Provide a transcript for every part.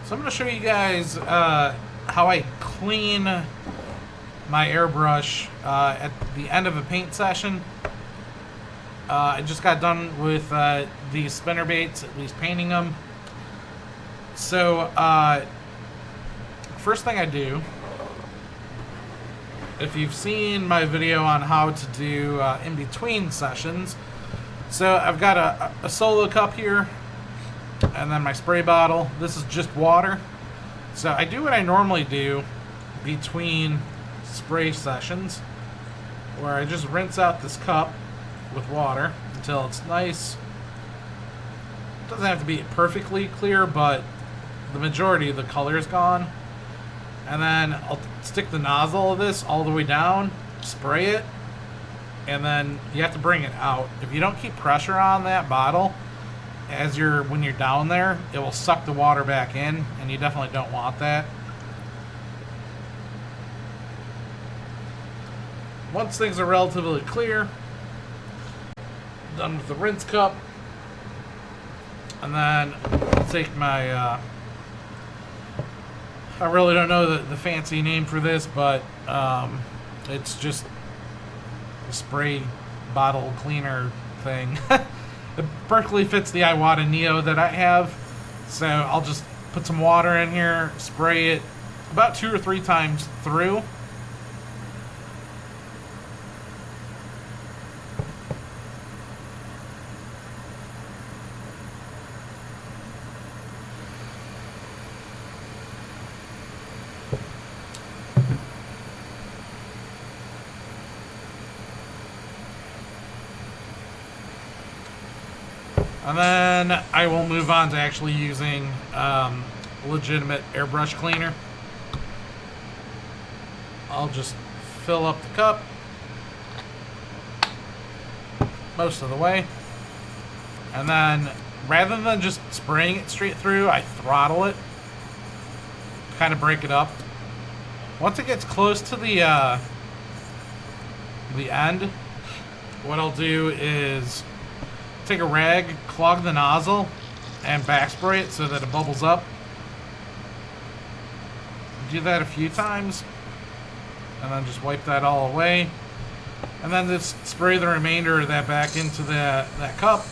So I'm going to show you guys how I clean my airbrush at the end of a paint session. I just got done with these spinner baits, at least painting them. So first thing I do, if you've seen my video on how to do in-between sessions, so I've got a solo cup here, and then my spray bottle. This is just water. So I do what I normally do between spray sessions, where I just rinse out this cup with water until it's nice. It doesn't have to be perfectly clear, but the majority of the color is gone. And then I'll stick the nozzle of this all the way down, spray it, and then you have to bring it out. If you don't keep pressure on that bottle when you're down there, it will suck the water back in, and you definitely don't want that. Once things are relatively clear, done with the rinse cup, and then I'll take my I really don't know the fancy name for this, but it's just a spray bottle cleaner thing. It perfectly fits the Iwata Neo that I have, so I'll just put some water in here, spray it about 2 or 3 times through. And then I will move on to actually using legitimate airbrush cleaner. I'll just fill up the cup most of the way. And then rather than just spraying it straight through, I throttle it, kind of break it up. Once it gets close to the end, what I'll do is take a rag, clog the nozzle, and back spray it so that it bubbles up. Do that a few times, and then just wipe that all away. And then just spray the remainder of that back into that cup.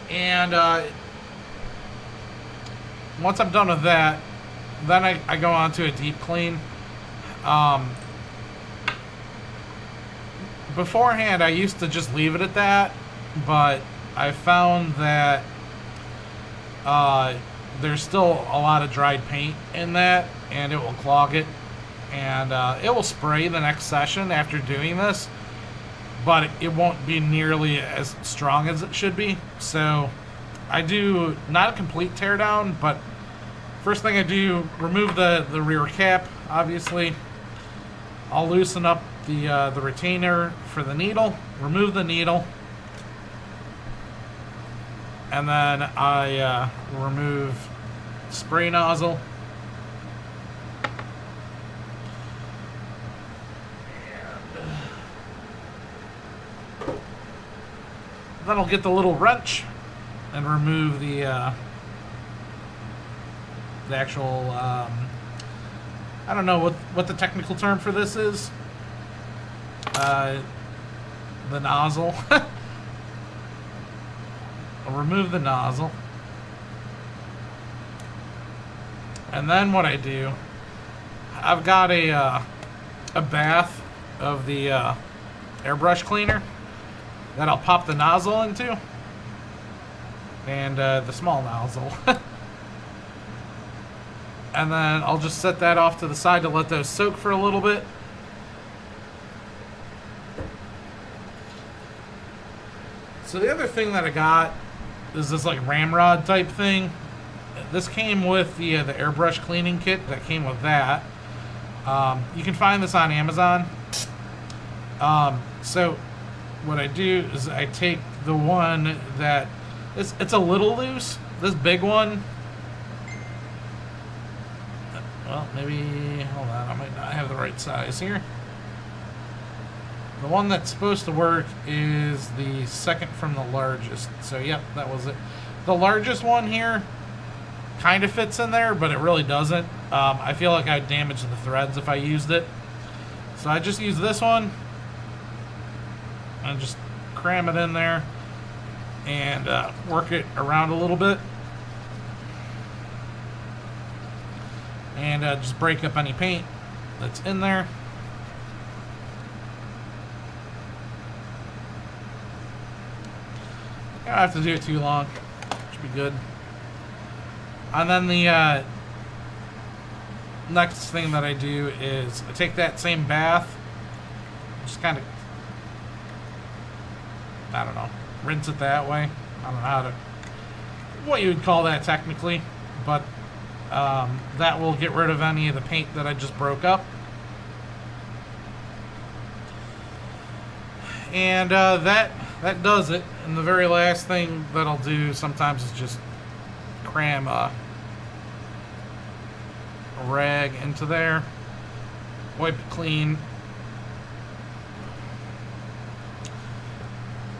And once I'm done with that, then I go on to a deep clean. Beforehand, I used to just leave it at that, but I found that there's still a lot of dried paint in that, and it will clog it, and it will spray the next session after doing this, but it won't be nearly as strong as it should be. So I do not a complete teardown, but first thing I do, remove the rear cap, obviously. I'll loosen up the retainer for the needle, remove the needle, and then I remove spray nozzle. Then I'll get the little wrench and remove the actual I don't know what the technical term for this is. The nozzle. I'll remove the nozzle. And then what I do, I've got a bath of the airbrush cleaner that I'll pop the nozzle into, and the small nozzle. And then I'll just set that off to the side to let those soak for a little bit. So the other thing that I got is this like ramrod type thing. This came with the airbrush cleaning kit that came with that. You can find this on Amazon. So what I do is I take the one that it's a little loose. This big one, well, maybe, hold on, I might not have the right size here. The one that's supposed to work is the second from the largest. So, yep, that was it. The largest one here kind of fits in there, but it really doesn't. I feel like I'd damage the threads if I used it. So I just use this one and just cram it in there and work it around a little bit. And just break up any paint that's in there. I don't have to do it too long. Should be good. And then the next thing that I do is I take that same bath, just kind of, I don't know, rinse it that way. I don't know how to, what you would call that technically, but that will get rid of any of the paint that I just broke up. And that does it. And the very last thing that I'll do sometimes is just cram a rag into there, wipe it clean,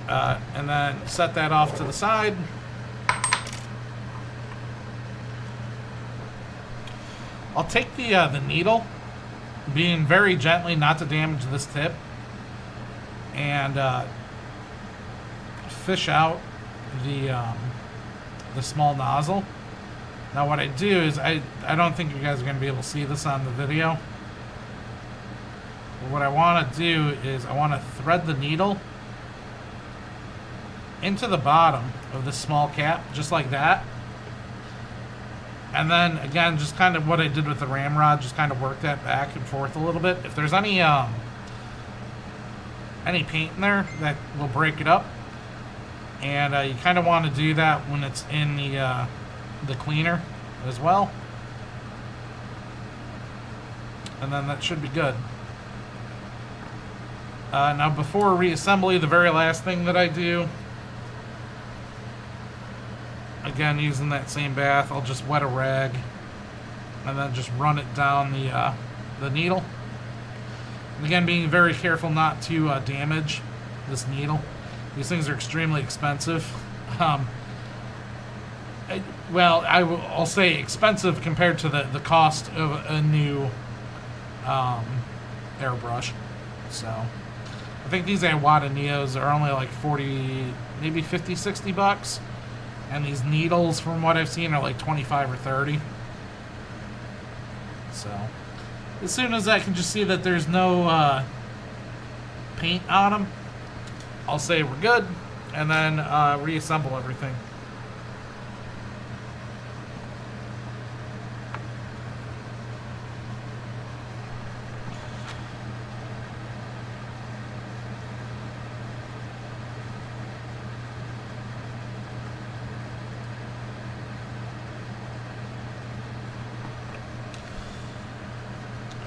and then set that off to the side. I'll take the needle, being very gently not to damage this tip, and fish out the small nozzle. Now what I do is, I don't think you guys are going to be able to see this on the video. But what I want to do is I want to thread the needle into the bottom of this small cap, just like that. And then, again, just kind of what I did with the ramrod, just kind of work that back and forth a little bit. If there's any paint in there, that will break it up. And you kind of want to do that when it's in the cleaner as well. And then that should be good. Now, before reassembly, the very last thing that I do, again, using that same bath, I'll just wet a rag and then just run it down the needle. And again, being very careful not to damage this needle. These things are extremely expensive. I'll say expensive compared to the cost of a new airbrush. So I think these Iwata Neos are only like 40, maybe 50, 60 bucks. And these needles, from what I've seen, are like 25 or 30. So as soon as I can just see that there's no paint on them, I'll say we're good, and then reassemble everything.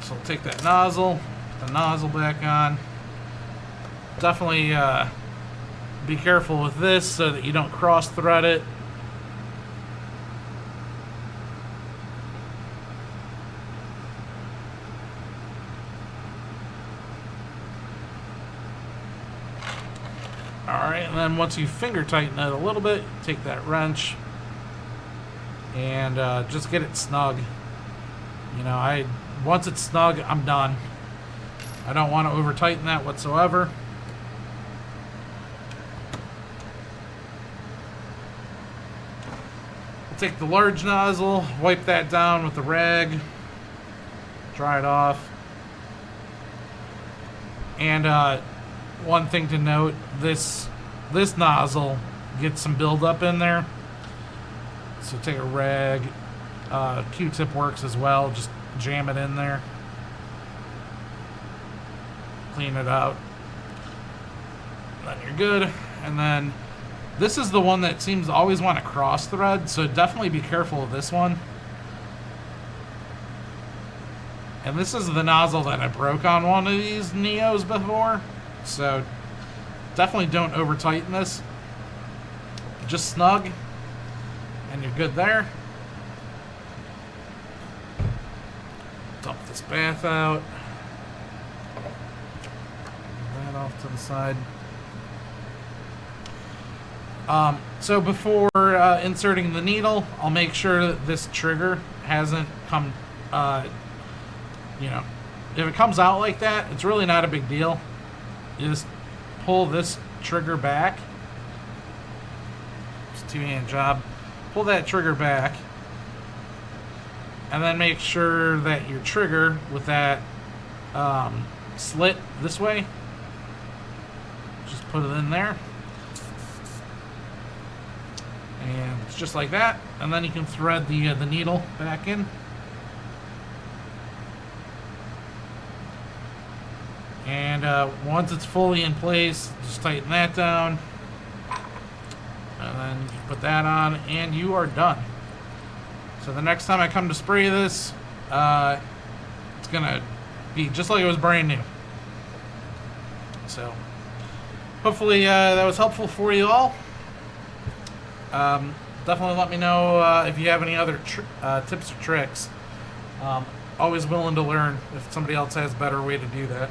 So I'll take that nozzle, put the nozzle back on. Definitely be careful with this so that you don't cross thread it. Alright, and then once you finger tighten it a little bit, take that wrench and just get it snug. You know, once it's snug, I'm done. I don't want to over tighten that whatsoever. Take the large nozzle, wipe that down with the rag, dry it off. And one thing to note, this nozzle gets some buildup in there. So take a rag, Q-tip works as well, just jam it in there. Clean it out. Then you're good. And then this is the one that seems to always want to cross thread, so definitely be careful of this one. And this is the nozzle that I broke on one of these Neos before, so definitely don't over tighten this. Just snug, and you're good there. Dump this bath out. Get that off to the side. So before inserting the needle, I'll make sure that this trigger hasn't come, you know, if it comes out like that, it's really not a big deal. You just pull this trigger back. It's a two-hand job. Pull that trigger back. And then make sure that your trigger with that slit this way, just put it in there. And it's just like that. And then you can thread the needle back in. And once it's fully in place, just tighten that down. And then you put that on, and you are done. So the next time I come to spray this, it's going to be just like it was brand new. So hopefully that was helpful for you all. Definitely let me know if you have any other tips or tricks. Always willing to learn if somebody else has a better way to do that.